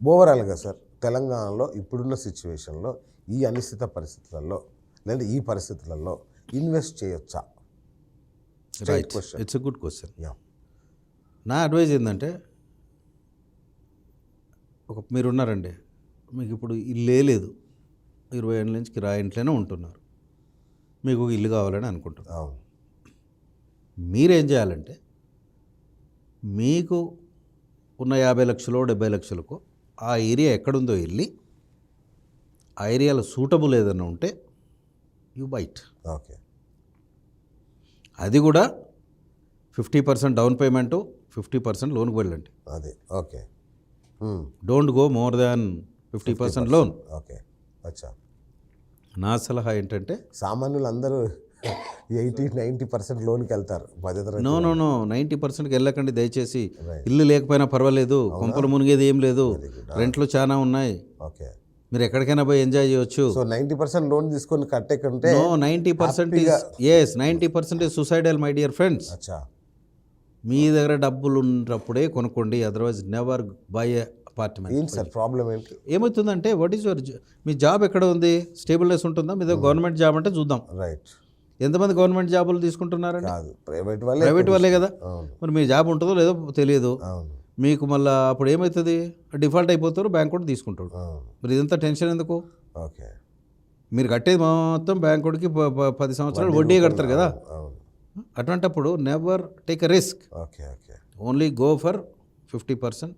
ఓవరాల్గా సార్ తెలంగాణలో ఇప్పుడున్న సిచ్యువేషన్లో ఈ అనిశ్చిత పరిస్థితులలో లేదా ఈ పరిస్థితులలో ఇన్వెస్ట్ చేయొచ్చా? Right, it's a good question. నా అడ్వైజ్ ఏంటంటే, మీరున్నారండి, మీకు ఇప్పుడు ఇల్లే లేదు, 20 ఏళ్ళ నుంచి కిరాయి ఇంట్లోనే ఉంటున్నారు, మీకు ఒక ఇల్లు కావాలని అనుకుంటున్నారు. మీరేం చేయాలంటే, మీకు ఉన్న 50 లక్షలు 70 లక్షలకు ఆ ఏరియా ఎక్కడుందో వెళ్ళి ఆ ఏరియాలో సూటబుల్ ఏదైనా ఉంటే యూ బైట్. ఓకే, అది కూడా 50% డౌన్ పేమెంటు, 50% లోన్కి వెళ్ళండి. అది okay. Don't go more than 50% loan. Okay, అచ్చా. నా సలహా ఏంటంటే, సామాన్యులు అందరూ 80-90% లోన్కి వెళ్తారు. నో 90%కి వెళ్ళకండి దయచేసి. ఇల్లు లేకపోయినా పర్వాలేదు, కొంపలు మునిగేది ఏం లేదు, రెంట్లు చాలా ఉన్నాయి, ఓకే, మీరు ఎక్కడికైనా పోయి ఎంజాయ్ చేయొచ్చు. సో 90% లోన్ తీసుకొని కట్టే కంటే 90% is suicidal my dear friends. అచ్చా, మీ దగ్గర డబ్బులు ఉన్నప్పుడే కొనుక్కోండి, otherwise never by A apartment. ఏంటి సార్ ప్రాబ్లం ఏంటి? ఏమవుతుందంటే, what is your me job ఎక్కడ ఉంది, స్టేబుల్నెస్ ఉంటుందా? మీ దగ్గర గవర్నమెంట్ జాబ్ అంటే చూద్దాం. రైట్, ఎంతమంది గవర్నమెంట్ జాబులు తీసుకుంటున్నారండి? కాదు, ప్రైవేట్ వాళ్ళే కదా. మరి మీ జాబ్ ఉంటుందో లేదో తెలియదు అవును. మీకు. మళ్ళీ అప్పుడు ఏమవుతుంది, డిఫాల్ట్ అయిపోతారు, బ్యాంక్ కూడా తీసుకుంటాడు. మరి ఇదంతా టెన్షన్ ఎందుకు? ఓకే, మీరు కట్టేది మొత్తం బ్యాంకుడికి 10 సంవత్సరాలు వడ్డీ కడతారు కదా. అటువంటప్పుడు never take a risk. Okay, okay, only go for 50%,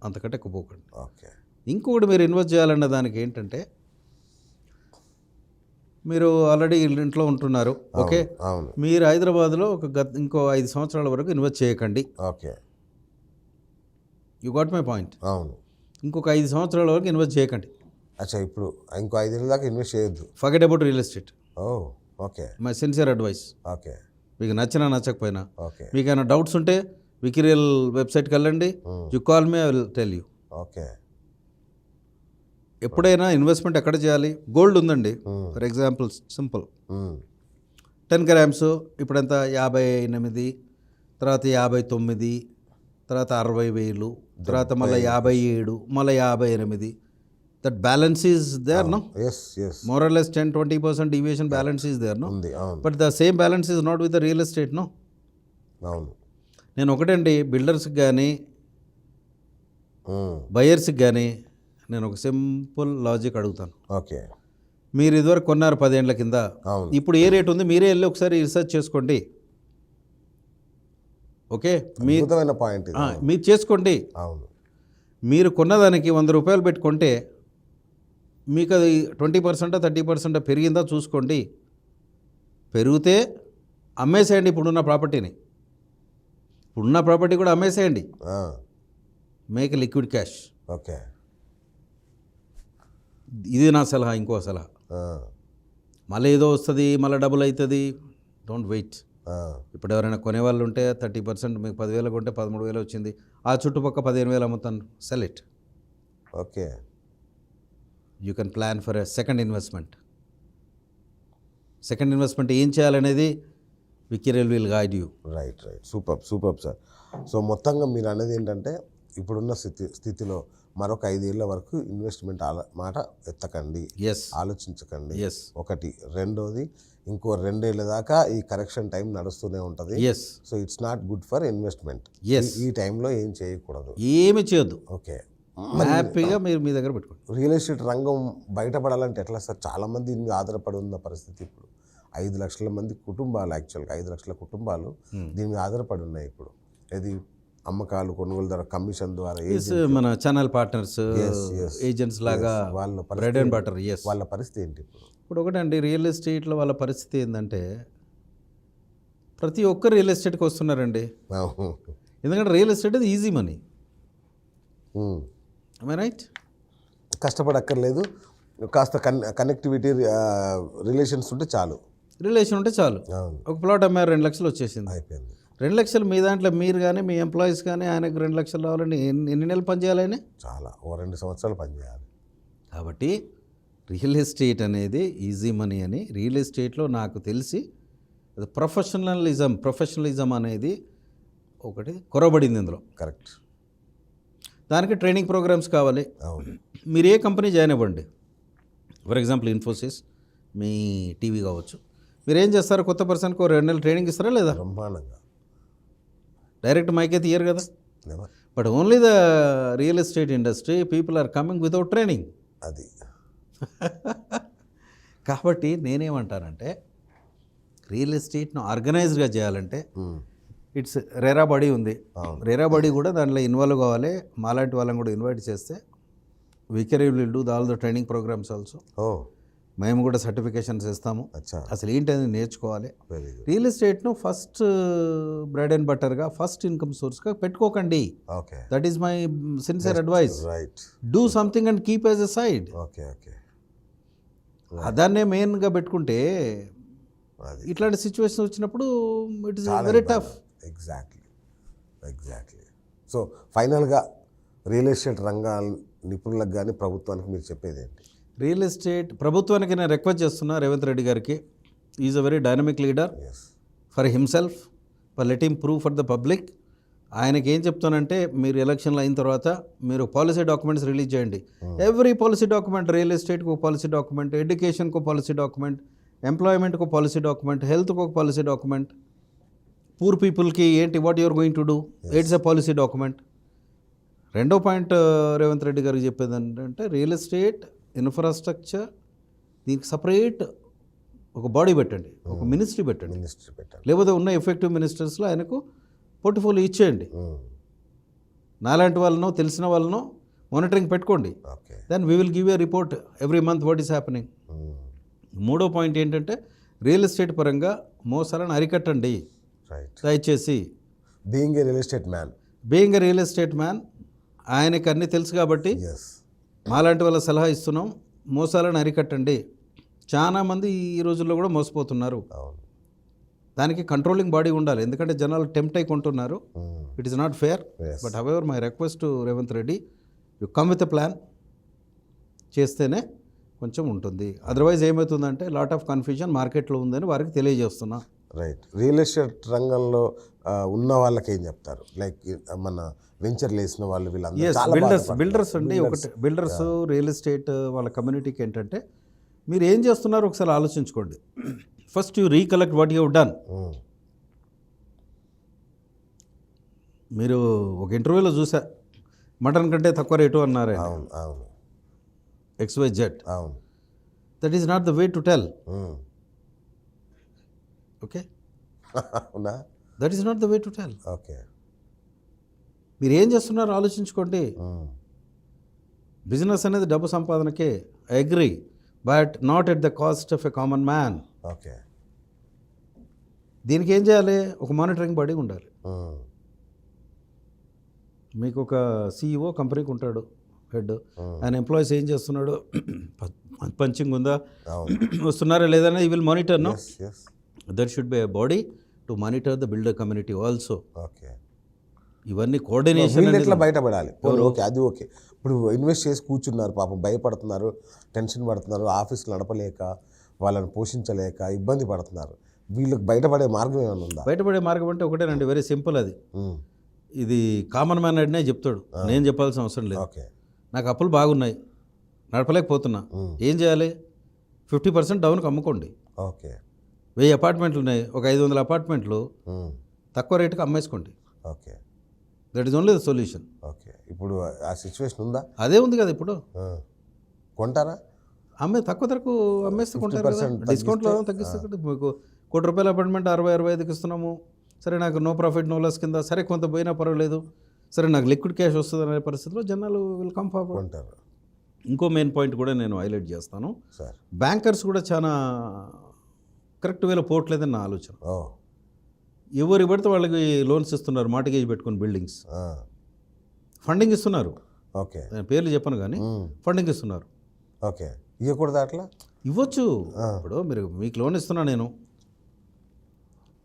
అంతకంటే ఎక్కువ పోకండి. ఓకే. ఇంకొకటి మీరు ఇన్వెస్ట్ చేయాలన్న దానికి ఏంటంటే, మీరు ఆల్రెడీ ఇంట్లో ఉంటున్నారు, ఓకే, మీరు హైదరాబాద్లో ఇంకో 5 సంవత్సరాల వరకు ఇన్వెస్ట్ చేయకండి. Okay, you got my point. అవును, ఇంకొక 5 సంవత్సరాల వరకు ఇన్వెస్ట్ చేయకండి. అచ్చా, ఇప్పుడు ఇంకో 5 ఏళ్ళ దాకా ఇన్వెస్ట్ చేయొద్దు. Forget about real estate. Okay, my sincere advice. Okay, మీకు నచ్చినా నచ్చకపోయినా, ఓకే, మీకు ఏమైనా డౌట్స్ ఉంటే వికిరియల్ వెబ్సైట్కి వెళ్ళండి, you call me, I will tell you. Okay. ఎప్పుడైనా ఇన్వెస్ట్మెంట్ ఎక్కడ చేయాలి? గోల్డ్ ఉందండి, ఫర్ ఎగ్జాంపుల్ సింపుల్ 10 grams ఇప్పుడంత 58, తర్వాత 59, తర్వాత 60,000, తర్వాత మళ్ళీ 57, మళ్ళీ 58. That balance is there no. More or less 10-20% deviation balance is there no. But the same balance is not with the real estate no. అవును. నేను ఒకటండి, బిల్డర్స్కి కానీ బయర్స్కి కానీ నేను ఒక సింపుల్ లాజిక్ అడుగుతాను. ఓకే, మీరు ఇదివరకు కొన్నారు 10 ఏళ్ల కింద, ఇప్పుడు ఏ రేట్ ఉంది మీరే వెళ్ళి ఒకసారి రీసెర్చ్ చేసుకోండి. ఓకే, పాయింట్ మీరు చేసుకోండి. అవును, మీరు కొన్నదానికి 100 రూపాయలు పెట్టుకుంటే మీకు అది 20% 30% పెరిగిందా చూసుకోండి. పెరిగితే అమ్మేసేయండి ఇప్పుడున్న ప్రాపర్టీని. ఇప్పుడున్న ప్రాపర్టీ కూడా అమ్మేసేయండి, మేక్ లిక్విడ్ క్యాష్. ఓకే, ఇది నా సలహా. ఇంకో సలహా, మళ్ళీ ఏదో వస్తుంది, మళ్ళీ డబుల్ అవుతుంది, డోంట్ వెయిట్. ఇప్పుడు ఎవరైనా కొనేవాళ్ళు ఉంటే 30%, మీకు 10,000 కొంటే 13,000 వచ్చింది, ఆ చుట్టుపక్క 15,000 అమ్ముతాను, sell it. Okay, you can plan for a second investment. Second investment ఏం చేయాలనేది వికిరియల్ will guide you. Right, super sir. So మొత్తంగా మీరు అనేది ఏంటంటే, ఇప్పుడున్న స్థితిలో మరొక 5 ఏళ్ల వరకు ఇన్వెస్ట్మెంట్ మాట ఎత్తకండి, ఆలోచించకండి. ఒకటి. రెండోది, ఇంకో 2 ఏళ్ళ దాకా ఈ కరెక్షన్ టైం నడుస్తూనే ఉంటుంది. So it's not good for investment. ఈ టైంలో ఏం చేయకూడదు, ఏమి చేయొద్దు. ఓకే, హ్యాపీగా మీరు మీ దగ్గర పెట్టుకోండి. రియల్ ఎస్టేట్ రంగం బయటపడాలంటే ఎట్లా సార్? చాలామంది దీని మీద ఆధారపడి ఉన్న పరిస్థితి. ఇప్పుడు 5 లక్షల మంది కుటుంబాలు, యాక్చువల్గా 5 లక్షల కుటుంబాలు దీని మీద ఆధారపడి ఉన్నాయి. ఇప్పుడు ఇది అమ్మకాలు, కొనుగోలు ద్వారా, కమిషన్ ద్వారా, మన ఛానల్ పార్ట్నర్స్, ఏజెంట్స్ లాగా వాళ్ళ బ్రెడ్ అండ్ బటర్. వాళ్ళ పరిస్థితి ఏంటి ఇప్పుడు? ఒకటండి, రియల్ ఎస్టేట్లో వాళ్ళ పరిస్థితి ఏంటంటే, ప్రతి ఒక్కరు రియల్ ఎస్టేట్కి వస్తున్నారండి. ఎందుకంటే రియల్ ఎస్టేట్ అది ఈజీ మనీ. రైట్, కష్టపడక్కర్లేదు, కాస్త కనెక్టివిటీ, రిలేషన్స్ ఉంటే చాలు. ఒక ప్లాట్ అమ్మారు, 2 లక్షలు వచ్చేసింది, అయిపోయింది. 2 లక్షలు మీ దాంట్లో మీరు కానీ మీ ఎంప్లాయీస్ కానీ ఆయనకు 2 లక్షలు రావాలని ఎన్ని నెలలు పనిచేయాలని? చాలా, 2 సంవత్సరాలు పనిచేయాలి. కాబట్టి రియల్ ఎస్టేట్ అనేది ఈజీ మనీ అని, రియల్ ఎస్టేట్లో నాకు తెలిసి ప్రొఫెషనలిజం అనేది ఒకటి కొరబడింది ఇందులో. కరెక్ట్. దానికి ట్రైనింగ్ ప్రోగ్రామ్స్ కావాలి. అవును. మీరు ఏ కంపెనీ జాయిన్ అవ్వండి, for example Infosys, me TV కావచ్చు, మీరు ఏం చేస్తారు, కొత్త పర్సన్కి 2 నెలలు ట్రైనింగ్ ఇస్తారా లేదా? బ్రహ్మాండంగా. డైరెక్ట్ మైకే తీయరు కదా. Never. But only the real estate industry people are coming without training. అది కాబట్టి నేనేమంటానంటే రియల్ ఎస్టేట్ను ఆర్గనైజ్డ్గా చేయాలంటే ఇట్స్ రేరా బాడీ ఉంది. రేరా బాడీ కూడా దాంట్లో ఇన్వాల్వ్ కావాలి. మాలాంటి వాళ్ళని కూడా ఇన్వైట్ చేస్తే we can will do all the training programmes also. మేము కూడా సర్టిఫికేషన్స్ ఇస్తాము. అసలు ఏంటనేది నేర్చుకోవాలి. Very good. రియల్ ఎస్టేట్ను ఫస్ట్ బ్రెడ్ అండ్ బటర్గా, ఫస్ట్ ఇన్కమ్ సోర్స్గా పెట్టుకోకండి. Okay. That is my sincere advice. Right. Do something and keep as a side. Okay okay. అదాన్నే మెయిన్గా పెట్టుకుంటే అది ఇట్లాంటి సిచ్యువేషన్ వచ్చినప్పుడు it is very tough. Exactly. So ఫైనల్గా రియల్ ఎస్టేట్ రంగాల నిపుణులకు కానీ ప్రభుత్వానికి మీరు చెప్పేది ఏంటి? రియల్ ఎస్టేట్ ప్రభుత్వానికి నేను రిక్వెస్ట్ చేస్తున్నా, రేవంత్ రెడ్డి గారికి, is a very dynamic leader for himself, for let him prove for the public. ఆయనకి ఏం చెప్తానంటే, మీరు ఎలక్షన్లు అయిన తర్వాత మీరు పాలసీ డాక్యుమెంట్స్ రిలీజ్ చేయండి. ఎవ్రీ పాలసీ డాక్యుమెంట్, రియల్ ఎస్టేట్కి ఒక పాలసీ డాక్యుమెంట్, ఎడ్యుకేషన్కి ఒక పాలసీ డాక్యుమెంట్, ఎంప్లాయ్మెంట్కి ఒక పాలసీ డాక్యుమెంట్, హెల్త్కి ఒక పాలసీ డాక్యుమెంట్, పూర్ పీపుల్కి ఏంటి, what you're going to do, it's a policy document. రెండో పాయింట్ రేవంత్ రెడ్డి గారికి చెప్పేది ఏంటంటే, రియల్ ఎస్టేట్ ఇన్ఫ్రాస్ట్రక్చర్ దీనికి సపరేట్ ఒక బాడీ పెట్టండి, ఒక మినిస్ట్రీ పెట్టండి. లేకపోతే ఉన్న ఎఫెక్టివ్ మినిస్టర్స్లో ఆయనకు పోర్ట్ఫోలియో ఇచ్చేయండి. నాలాంటి వాళ్ళనో తెలిసిన వాళ్ళనో మానిటరింగ్ పెట్టుకోండి. Then we will give a report every month what is happening. మూడో పాయింట్ ఏంటంటే, రియల్ ఎస్టేట్ పరంగా మోసాలను అరికట్టండి దయచేసి. Being a real estate man, ఆయనకి అన్నీ తెలుసు కాబట్టి మాలాంటి వాళ్ళ సలహా ఇస్తున్నాం, మోసాలను అరికట్టండి. చాలామంది ఈ రోజుల్లో కూడా మోసపోతున్నారు. దానికి కంట్రోలింగ్ బాడీ ఉండాలి, ఎందుకంటే జనాలు టెంప్ట్ అయి కొంటున్నారు. It is not fair. But however my request to Revanth Reddy, you come with a plan చేస్తేనే కొంచెం ఉంటుంది. అదర్వైజ్ ఏమవుతుందంటే లాట్ ఆఫ్ కన్ఫ్యూజన్ మార్కెట్లో ఉందని వారికి తెలియజేస్తున్నా. రైట్. రియల్ ఎస్టేట్ రంగంలో ఉన్న వాళ్ళకి ఏం చెప్తారు? లైక్ మన వెంచర్లు వేసిన వాళ్ళు, బిల్డర్స్ అండి. ఒకటి బిల్డర్స్, రియల్ ఎస్టేట్ వాళ్ళ కమ్యూనిటీకి ఏంటంటే, మీరు ఏం చేస్తున్నారో ఒకసారి ఆలోచించుకోండి. First you recollect what you have done. మీరు ఒక ఇంటర్వ్యూలో చూసా, మటన్ కంటే తక్కువ రేటు అన్నారు. XYZ. That is not the way to tell. Okay, that is not the way to tell. Okay. మీరు ఏం చేస్తున్నారో ఆలోచించుకోండి. బిజినెస్ అనేది డబ్బు సంపాదనకే, I agree, but not at the cost of a common man. Okay. దీనికి ఏం చేయాలి? ఒక మానిటరింగ్ బాడీ ఉండాలి. మీకు ఒక CEO కంపెనీకి ఉంటాడు, హెడ్. ఆయన ఎంప్లాయీస్ ఏం చేస్తున్నాడు, పంచింగ్ ఉందా, వస్తున్నారా లేదన్నా, ఈ will monitor. No, that should be a body to monitor the builder community also. Okay. ఇవన్నీ కోఆర్డినేషన్ ఎట్లా బయటపడాలి? ఓకే, అది ఓకే. ఇప్పుడు ఇన్వెస్ట్ చేసి కూర్చున్నారు, పాపం భయపడుతున్నారు, టెన్షన్ పడుతున్నారు, ఆఫీసులు నడపలేక, వాళ్ళని పోషించలేక ఇబ్బంది పడుతున్నారు. వీళ్ళకి బయటపడే మార్గం ఏమైనా ఉందా? బయటపడే మార్గం అంటే ఒకటేనండి, వెరీ సింపుల్. అది ఇది కామన్ మ్యాన్ అడినే చెప్తాడు, నేను చెప్పాల్సిన అవసరం లేదు. ఓకే. నాకు అప్పులు బాగున్నాయి, నడపలేకపోతున్నా, ఏం చేయాలి? 50% డౌన్కి అమ్ముకోండి. ఓకే. 1000 అపార్ట్మెంట్లు ఉన్నాయి, ఒక 500 అపార్ట్మెంట్లు తక్కువ రేటుకి అమ్మేసుకోండి. Okay. That is only the solution. Okay. ఇప్పుడు ఆ సిచ్యువేషన్ ఉందా? అదే ఉంది కదా. ఇప్పుడు కొంటారా? తక్కువ ధరకు అమ్మేస్తే కొంటారు కదా. డిస్కౌంట్లో తగ్గిస్తే మీకు ₹1,00,00,000 అపార్ట్మెంట్ 60-65కి ఇస్తున్నాము. సరే, నాకు నో ప్రాఫిట్ నో లాస్ కింద, సరే కొంత పోయినా పర్వాలేదు, సరే నాకు లిక్విడ్ క్యాష్ వస్తుంది అనే పరిస్థితిలో జనాలు విల్ కమ్ ఫార్వర్డ్. కొంటారు. ఇంకో మెయిన్ పాయింట్ కూడా నేను హైలైట్ చేస్తాను. బ్యాంకర్స్ కూడా చాలా కరెక్ట్ వేలో పోవట్లేదని నా ఆలోచన. ఎవరు పడితే వాళ్ళకి లోన్స్ ఇస్తున్నారు, మార్టిగేజ్ పెట్టుకుని బిల్డింగ్స్ ఫండింగ్ ఇస్తున్నారు. ఓకే. పేర్లు చెప్పను కానీ ఫండింగ్ ఇస్తున్నారు. ఓకే. ఇవ్వకూడదు అట్లా? ఇవ్వచ్చు. ఇప్పుడు మీకు లోన్ ఇస్తున్నా నేను,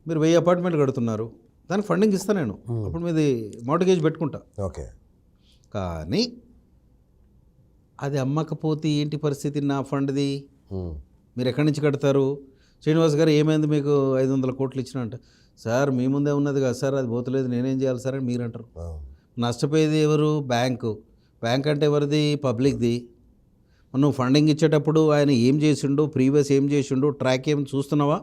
మీరు 1000 అపార్ట్మెంట్ కడుతున్నారు, దానికి ఫండింగ్ ఇస్తాను నేను, అప్పుడు మీది మార్టిగేజ్ పెట్టుకుంటా. ఓకే. కానీ అది అమ్మకపోతే ఏంటి పరిస్థితి? నా ఫండ్ది మీరు ఎక్కడి నుంచి కడతారు? శ్రీనివాస్ గారు, ఏమైంది మీకు 500 కోట్లు ఇచ్చిన అంటే, సార్ మీ ముందే ఉన్నది కదా సార్, అది పోతలేదు, నేనేం చేయాలి సార్ అని మీరు అంటారు. నష్టపోయేది ఎవరు? బ్యాంకు. బ్యాంక్ అంటే ఎవరిది? పబ్లిక్ది. నువ్వు ఫండింగ్ ఇచ్చేటప్పుడు ఆయన ఏం చేసిండు, ప్రీవియస్ ఏం చేసిండు, ట్రాక్ ఏం చూస్తున్నావా?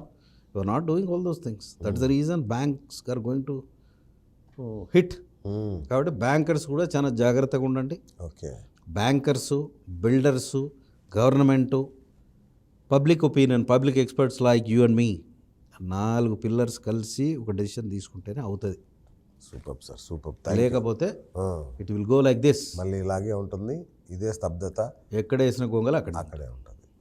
You are not doing all those things. That's the reason banks are going to hit. కాబట్టి బ్యాంకర్స్ కూడా చాలా జాగ్రత్తగా ఉండండి. Okay. Bankers, builders, government, public opinion, public experts like you and me, 4 pillars కలిసి ఒక డెసిషన్ తీసుకుంటేనే అవుతుంది. Super sir, super. లేకపోతే it will go like this. మళ్ళీ ఇలాగే ఉంటుంది, ఇదే స్తబ్దత, ఎక్కడ వేసిన గొంగలు అక్కడే అక్కడే ఉంటుంది.